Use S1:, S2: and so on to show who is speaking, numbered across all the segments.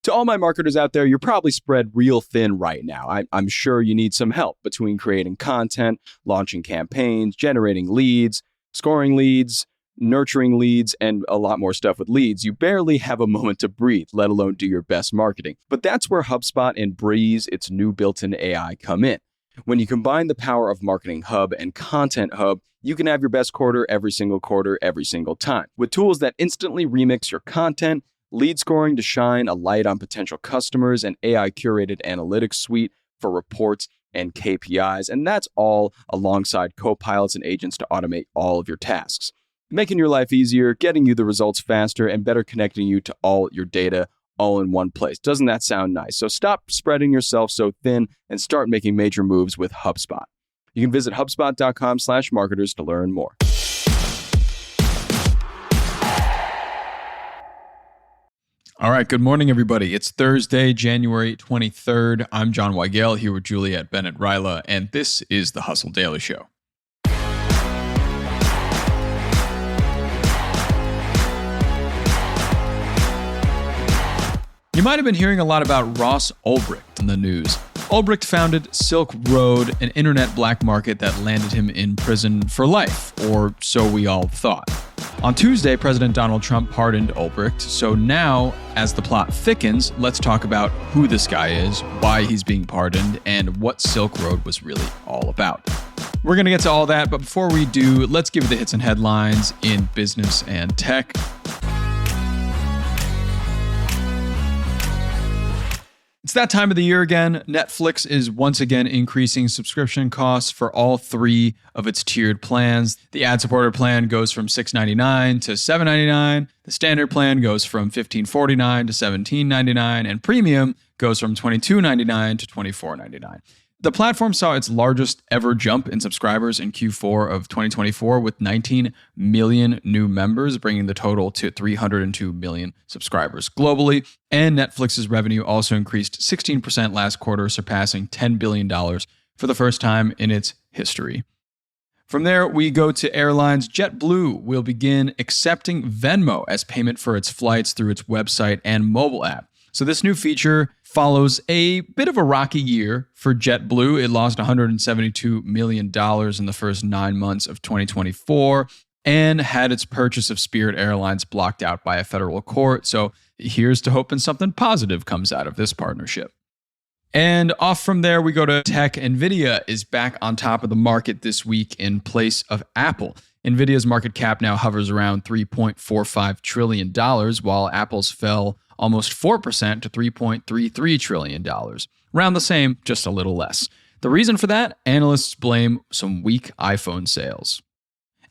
S1: To all my marketers out there, you're probably spread real thin right now. I'm sure you need some help between creating content, launching campaigns, generating leads, scoring leads, nurturing leads, and a lot more stuff with leads. You barely have a moment to breathe, let alone do your best marketing. But that's where HubSpot and Breeze, its new built-in AI, come in. When you combine the power of Marketing Hub and Content Hub, you can have your best quarter, every single time. With tools that instantly remix your content, lead scoring to shine a light on potential customers, and AI-curated analytics suite for reports and KPIs. And that's all alongside co-pilots and agents to automate all of your tasks, making your life easier, getting you the results faster, and better connecting you to all your data all in one place. Doesn't that sound nice? So stop spreading yourself so thin and start making major moves with HubSpot. You can visit HubSpot.com/marketers to learn more.
S2: All right, good morning, everybody. It's Thursday, January 23rd. I'm John Weigell here with Juliet, Bennett, Ryla, and this is the Hustle Daily Show. You might have been hearing a lot about Ross Ulbricht in the news. Ulbricht founded Silk Road, an internet black market that landed him in prison for life, or so we all thought. On Tuesday, President Donald Trump pardoned Ulbricht, so now, as the plot thickens, let's talk about who this guy is, why he's being pardoned, and what Silk Road was really all about. We're going to get to all that, but before we do, let's give you the hits and headlines in business and tech. It's that time of the year again. Netflix is once again increasing subscription costs for all three of its tiered plans. The ad-supported plan goes from $6.99 to $7.99. The standard plan goes from $15.49 to $17.99. And premium goes from $22.99 to $24.99. The platform saw its largest ever jump in subscribers in Q4 of 2024 with 19 million new members, bringing the total to 302 million subscribers globally. And Netflix's revenue also increased 16% last quarter, surpassing $10 billion for the first time in its history. From there, we go to airlines. JetBlue will begin accepting Venmo as payment for its flights through its website and mobile app. So this new feature follows a bit of a rocky year for JetBlue. It lost $172 million in the first 9 months of 2024 and had its purchase of Spirit Airlines blocked out by a federal court. So here's to hoping something positive comes out of this partnership. And off from there, we go to tech. NVIDIA is back on top of the market this week in place of Apple. NVIDIA's market cap now hovers around $3.45 trillion, while Apple's fell almost 4% to $3.33 trillion. Around the same, just a little less. The reason for that? Analysts blame some weak iPhone sales.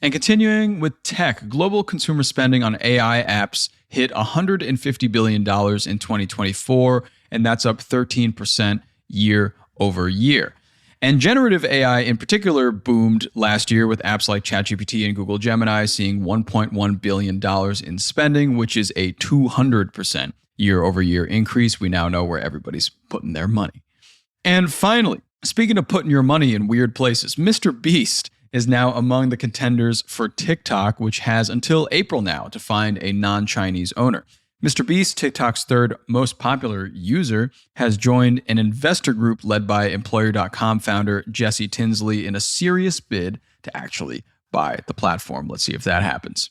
S2: And continuing with tech, global consumer spending on AI apps hit $150 billion in 2024, and that's up 13% year over year. And generative AI in particular boomed last year with apps like ChatGPT and Google Gemini seeing $1.1 billion in spending, which is a 200% year-over-year increase. We now know where everybody's putting their money. And finally, speaking of putting your money in weird places, Mr. Beast is now among the contenders for TikTok, which has until April now to find a non-Chinese owner. Mr. Beast, TikTok's third most popular user, has joined an investor group led by Employer.com founder Jesse Tinsley in a serious bid to actually buy the platform. Let's see if that happens.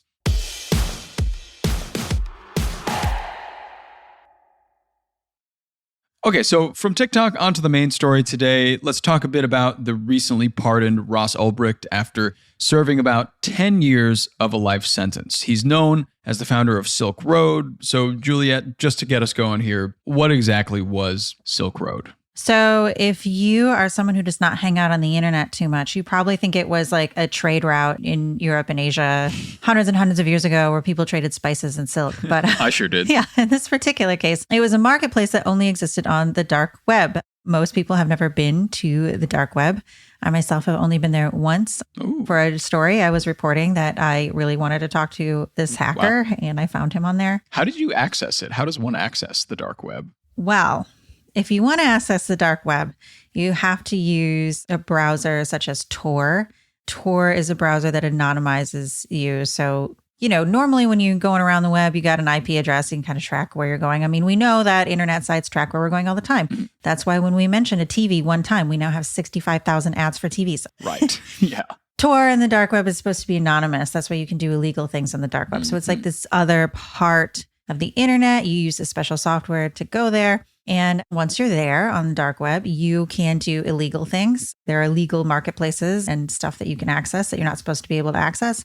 S2: Okay, so from TikTok onto the main story today, let's talk a bit about the recently pardoned Ross Ulbricht after serving about 10 years of a life sentence. He's known as the founder of Silk Road. So Juliet, just to get us going here, what exactly was Silk Road?
S3: So if you are someone who does not hang out on the internet too much, you probably think it was like a trade route in Europe and Asia hundreds and hundreds of years ago where people traded spices and silk. But
S2: I sure did.
S3: Yeah, in this particular case, it was a marketplace that only existed on the dark web. Most people have never been to the dark web. I myself have only been there once.
S2: Ooh.
S3: For a story I was reporting that I really wanted to talk to this hacker, and I found him on there.
S2: How did you access it? How does one access the dark web?
S3: Well, if you want to access the dark web, you have to use a browser such as Tor. Tor is a browser that anonymizes you. So normally when you're going around the web, you got an IP address, you can kind of track where you're going. I mean, we know that internet sites track where we're going all the time. That's why when we mentioned a TV one time, we now have 65,000 ads for TVs.
S1: Right. Yeah.
S3: Tor in the dark web is supposed to be anonymous. That's why you can do illegal things on the dark web. So it's like this other part of the internet. You use a special software to go there. And once you're there on the dark web, you can do illegal things. There are illegal marketplaces and stuff that you can access that you're not supposed to be able to access.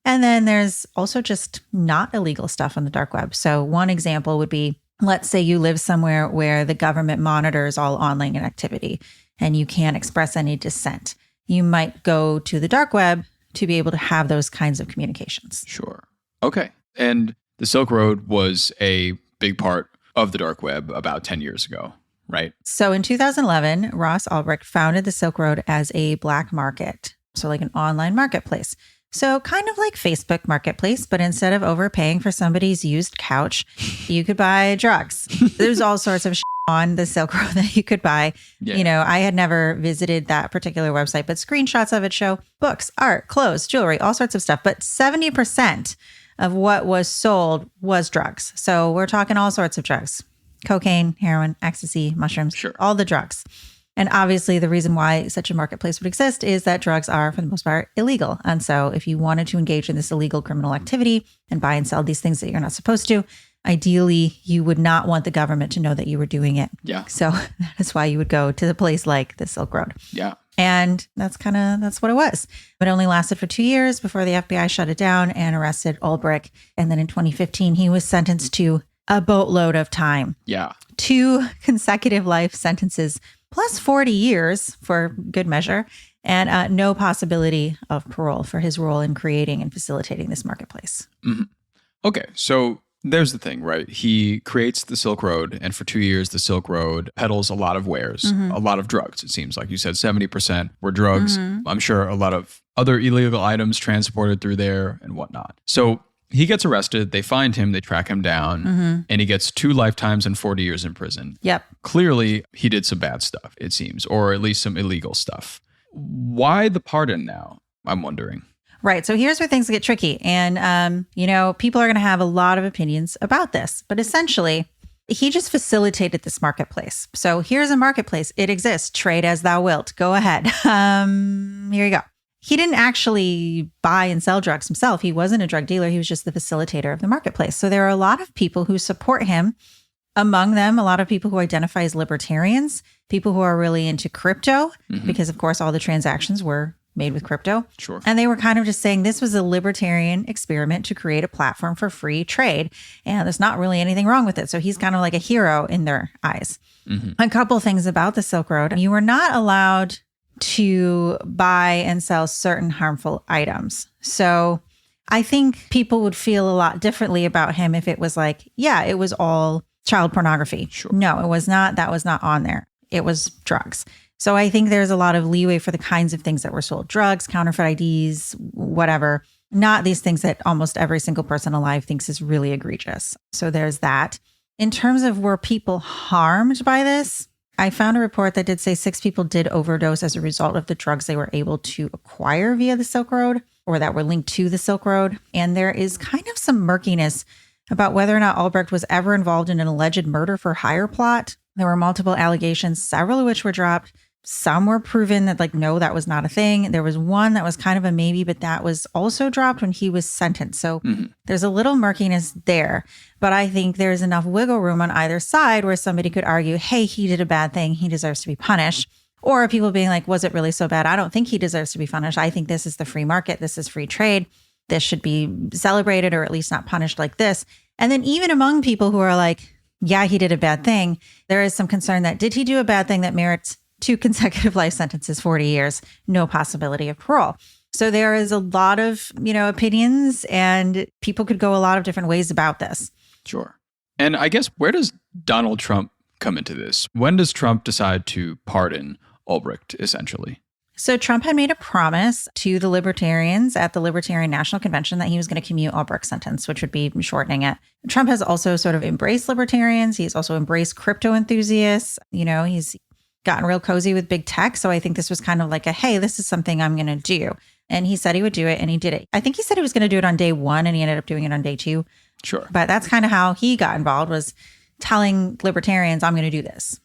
S3: And then there's also just not illegal stuff on the dark web. So one example would be, let's say you live somewhere where the government monitors all online activity and you can't express any dissent. You might go to the dark web to be able to have those kinds of communications.
S2: Sure. Okay. And the Silk Road was a big part of the dark web about 10 years ago, right?
S3: So in 2011, Ross Ulbricht founded the Silk Road as a black market. So like an online marketplace. So kind of like Facebook Marketplace, but instead of overpaying for somebody's used couch, you could buy drugs. There's all sorts of on the Silk Road that you could buy.
S2: Yeah.
S3: I had never visited that particular website, but screenshots of it show books, art, clothes, jewelry, all sorts of stuff. But 70% of what was sold was drugs. So we're talking all sorts of drugs: cocaine, heroin, ecstasy, mushrooms,
S2: Sure.
S3: all the drugs. And obviously the reason why such a marketplace would exist is that drugs are, for the most part, illegal. And so if you wanted to engage in this illegal criminal activity and buy and sell these things that you're not supposed to, ideally, you would not want the government to know that you were doing it.
S2: Yeah.
S3: So that is why you would go to the place like the Silk Road.
S2: Yeah.
S3: And that's what it was. But it only lasted for 2 years before the FBI shut it down and arrested Ulbricht. And then in 2015, he was sentenced to a boatload of time.
S2: Yeah.
S3: 2 consecutive life sentences, plus 40 years for good measure, and no possibility of parole for his role in creating and facilitating this marketplace.
S2: Okay. So there's the thing, right? He creates the Silk Road, and for 2 years, the Silk Road peddles a lot of wares, a lot of drugs. It seems like you said 70% were drugs. I'm sure a lot of other illegal items transported through there and whatnot. So he gets arrested. They find him. They track him down, and he gets 2 lifetimes and 40 years in prison.
S3: Yep.
S2: Clearly, he did some bad stuff, it seems, or at least some illegal stuff. Why the pardon now? I'm wondering.
S3: Right. So here's where things get tricky. And, people are going to have a lot of opinions about this. But essentially, he just facilitated this marketplace. So here's a marketplace. It exists. Trade as thou wilt. Go ahead. Here you go. He didn't actually buy and sell drugs himself. He wasn't a drug dealer. He was just the facilitator of the marketplace. So there are a lot of people who support him. Among them, a lot of people who identify as libertarians, people who are really into crypto, because of course all the transactions were made with crypto.
S2: Sure.
S3: And they were kind of just saying this was a libertarian experiment to create a platform for free trade. And there's not really anything wrong with it. So he's kind of like a hero in their eyes. A couple things about the Silk Road. You were not allowed to buy and sell certain harmful items. So I think people would feel a lot differently about him if it was like, yeah, it was all child pornography.
S2: Sure.
S3: No, it was not. That was not on there. It was drugs. So I think there's a lot of leeway for the kinds of things that were sold: drugs, counterfeit IDs, whatever. Not these things that almost every single person alive thinks is really egregious. So there's that. In terms of were people harmed by this, I found a report that did say 6 people did overdose as a result of the drugs they were able to acquire via the Silk Road or that were linked to the Silk Road. And there is kind of some murkiness about whether or not Ulbricht was ever involved in an alleged murder for hire plot. There were multiple allegations, several of which were dropped. Some were proven that no, that was not a thing. There was one that was kind of a maybe, but that was also dropped when he was sentenced. So there's a little murkiness there. But I think there's enough wiggle room on either side where somebody could argue, hey, he did a bad thing. He deserves to be punished. Or people being like, was it really so bad? I don't think he deserves to be punished. I think this is the free market. This is free trade. This should be celebrated or at least not punished like this. And then even among people who are like, yeah, he did a bad thing, there is some concern that did he do a bad thing that merits 2 consecutive life sentences, 40 years, no possibility of parole. So there is a lot of, opinions, and people could go a lot of different ways about this.
S2: Sure. And I guess, where does Donald Trump come into this? When does Trump decide to pardon Ulbricht, essentially?
S3: So Trump had made a promise to the libertarians at the Libertarian National Convention that he was going to commute Ulbricht's sentence, which would be shortening it. Trump has also sort of embraced libertarians. He's also embraced crypto enthusiasts. He's gotten real cozy with big tech. So I think this was kind of like hey, this is something I'm going to do. And he said he would do it, and he did it. I think he said he was going to do it on day 1, and he ended up doing it on day 2.
S2: Sure.
S3: But that's kind of how he got involved, was telling libertarians, I'm going to do this.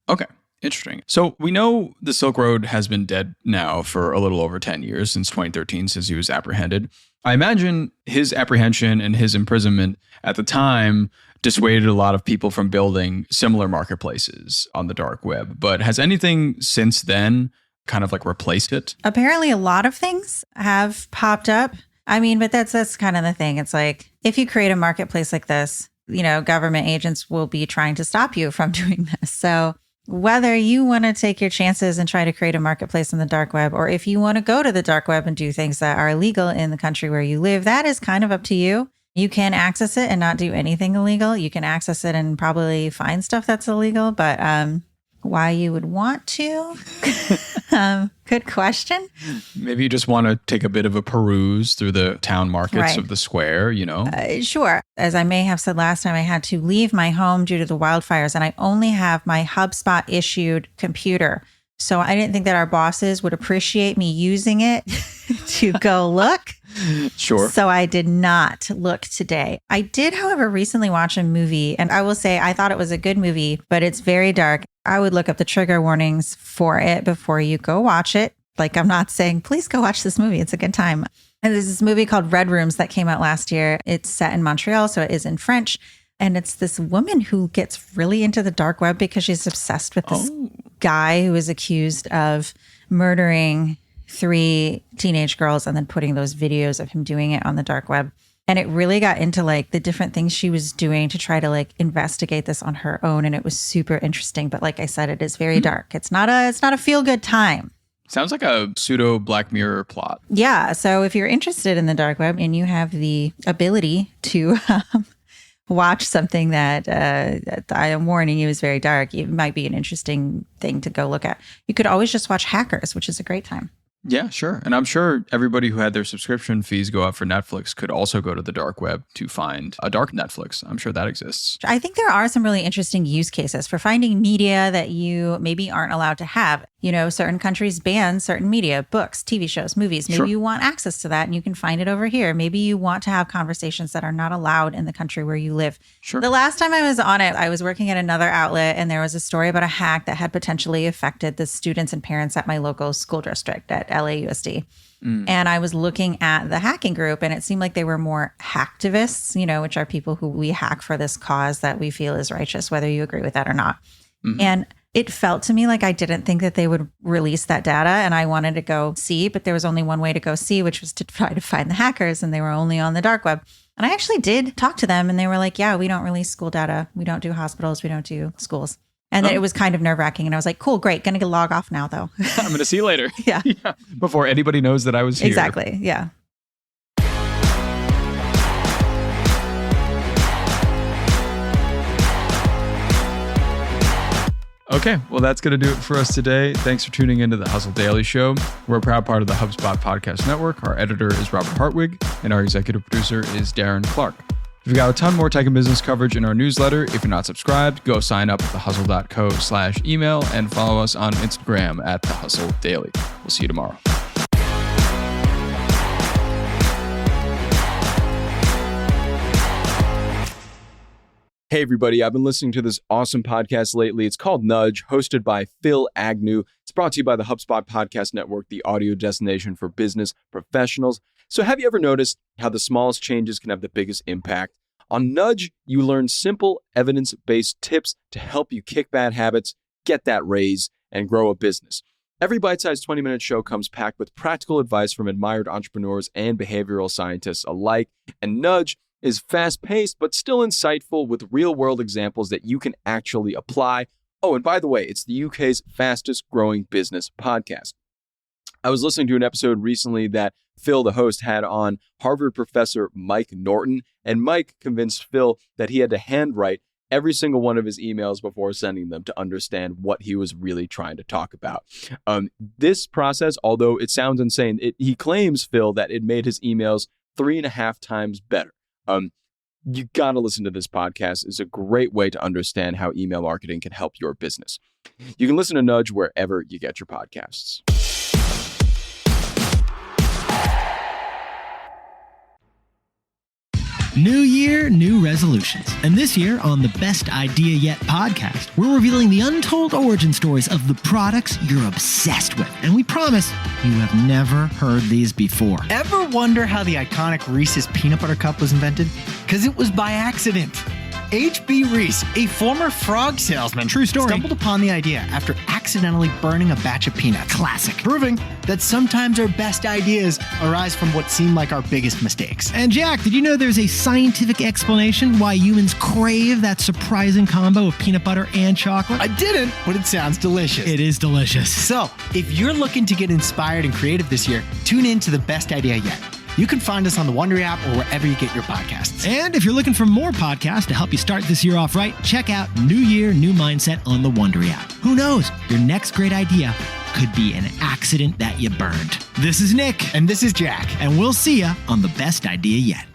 S2: Okay. Interesting. So we know the Silk Road has been dead now for a little over 10 years, since 2013, since he was apprehended. I imagine his apprehension and his imprisonment at the time dissuaded a lot of people from building similar marketplaces on the dark web. But has anything since then kind of like replaced it?
S3: Apparently, a lot of things have popped up. I mean, but that's kind of the thing. It's like, if you create a marketplace like this, government agents will be trying to stop you from doing this. So whether you want to take your chances and try to create a marketplace on the dark web, or if you want to go to the dark web and do things that are illegal in the country where you live, that is kind of up to you. You can access it and not do anything illegal. You can access it and probably find stuff that's illegal, but why you would want to? Good question.
S2: Maybe you just want to take a bit of a peruse through the town markets
S3: Right.
S2: of the square,
S3: Sure. As I may have said last time, I had to leave my home due to the wildfires, and I only have my HubSpot issued computer. So I didn't think that our bosses would appreciate me using it to go look.
S2: Sure.
S3: So I did not look today. I did, however, recently watch a movie, and I will say I thought it was a good movie, but it's very dark. I would look up the trigger warnings for it before you go watch it. Like, I'm not saying, please go watch this movie. It's a good time. And there's this movie called Red Rooms that came out last year. It's set in Montreal, so it is in French. And it's this woman who gets really into the dark web because she's obsessed with this guy who is accused of murdering 3 teenage girls and then putting those videos of him doing it on the dark web. And it really got into like the different things she was doing to try to like investigate this on her own. And it was super interesting. But like I said, it is very dark. It's not a feel good time.
S2: Sounds like a pseudo Black Mirror plot.
S3: Yeah. So if you're interested in the dark web and you have the ability to watch something that I am warning you is very dark, it might be an interesting thing to go look at. You could always just watch Hackers, which is a great time.
S2: Yeah, sure. And I'm sure everybody who had their subscription fees go up for Netflix could also go to the dark web to find a dark Netflix. I'm sure that exists.
S3: I think there are some really interesting use cases for finding media that you maybe aren't allowed to have. Certain countries ban certain media, books, TV shows, movies. Maybe
S2: Sure.
S3: you want access to that and you can find it over here. Maybe you want to have conversations that are not allowed in the country where you live.
S2: Sure.
S3: The last time I was on it, I was working at another outlet and there was a story about a hack that had potentially affected the students and parents at my local school district at LAUSD. And I was looking at the hacking group and it seemed like they were more hacktivists, which are people who we hack for this cause that we feel is righteous, whether you agree with that or not.
S2: Mm-hmm.
S3: And it felt to me like I didn't think that they would release that data, and I wanted to go see, but there was only one way to go see, which was to try to find the hackers, and they were only on the dark web. And I actually did talk to them, and they were like, yeah, we don't release school data. We don't do hospitals. We don't do schools. And then it was kind of nerve-wracking, and I was like, cool, great. Going to log off now, though.
S2: I'm going to see you later.
S3: Yeah.
S2: Before anybody knows that I was here.
S3: Exactly. Yeah.
S2: Okay, well, that's going to do it for us today. Thanks for tuning into the Hustle Daily Show. We're a proud part of the HubSpot Podcast Network. Our editor is Robert Hartwig, and our executive producer is Darren Clark. We've got a ton more tech and business coverage in our newsletter. If you're not subscribed, go sign up at thehustle.co/email and follow us on Instagram at The Hustle Daily. We'll see you tomorrow.
S1: Hey, everybody. I've been listening to this awesome podcast lately. It's called Nudge, hosted by Phil Agnew. It's brought to you by the HubSpot Podcast Network, the audio destination for business professionals. So have you ever noticed how the smallest changes can have the biggest impact? On Nudge, you learn simple, evidence-based tips to help you kick bad habits, get that raise, and grow a business. Every bite-sized 20-minute show comes packed with practical advice from admired entrepreneurs and behavioral scientists alike. And Nudge is fast-paced, but still insightful with real-world examples that you can actually apply. Oh, and by the way, it's the UK's fastest-growing business podcast. I was listening to an episode recently that Phil, the host, had on Harvard professor Mike Norton, and Mike convinced Phil that he had to handwrite every single one of his emails before sending them to understand what he was really trying to talk about. This process, although it sounds insane, he claims, Phil, that it made his emails 3.5 times better. You got to listen to this podcast. It's a great way to understand how email marketing can help your business. You can listen to Nudge wherever you get your podcasts.
S4: New year, new resolutions. And this year on the Best Idea Yet podcast, we're revealing the untold origin stories of the products you're obsessed with. And we promise you have never heard these before.
S5: Ever wonder how the iconic Reese's Peanut Butter Cup was invented? Because it was by accident. H.B. Reese, a former frog salesman,
S4: True story,
S5: stumbled upon the idea after accidentally burning a batch of peanuts.
S4: Classic.
S5: Proving that sometimes our best ideas arise from what seem like our biggest mistakes.
S4: And Jack, did you know there's a scientific explanation why humans crave that surprising combo of peanut butter and chocolate?
S5: I didn't, but it sounds delicious.
S4: It is delicious.
S5: So, if you're looking to get inspired and creative this year, tune in to the Best Idea Yet. You can find us on the Wondery app or wherever you get your podcasts.
S4: And if you're looking for more podcasts to help you start this year off right, check out New Year, New Mindset on the Wondery app. Who knows? Your next great idea could be an accident that you burned. This is Nick.
S5: And this is Jack.
S4: And we'll see you on the Best Idea Yet.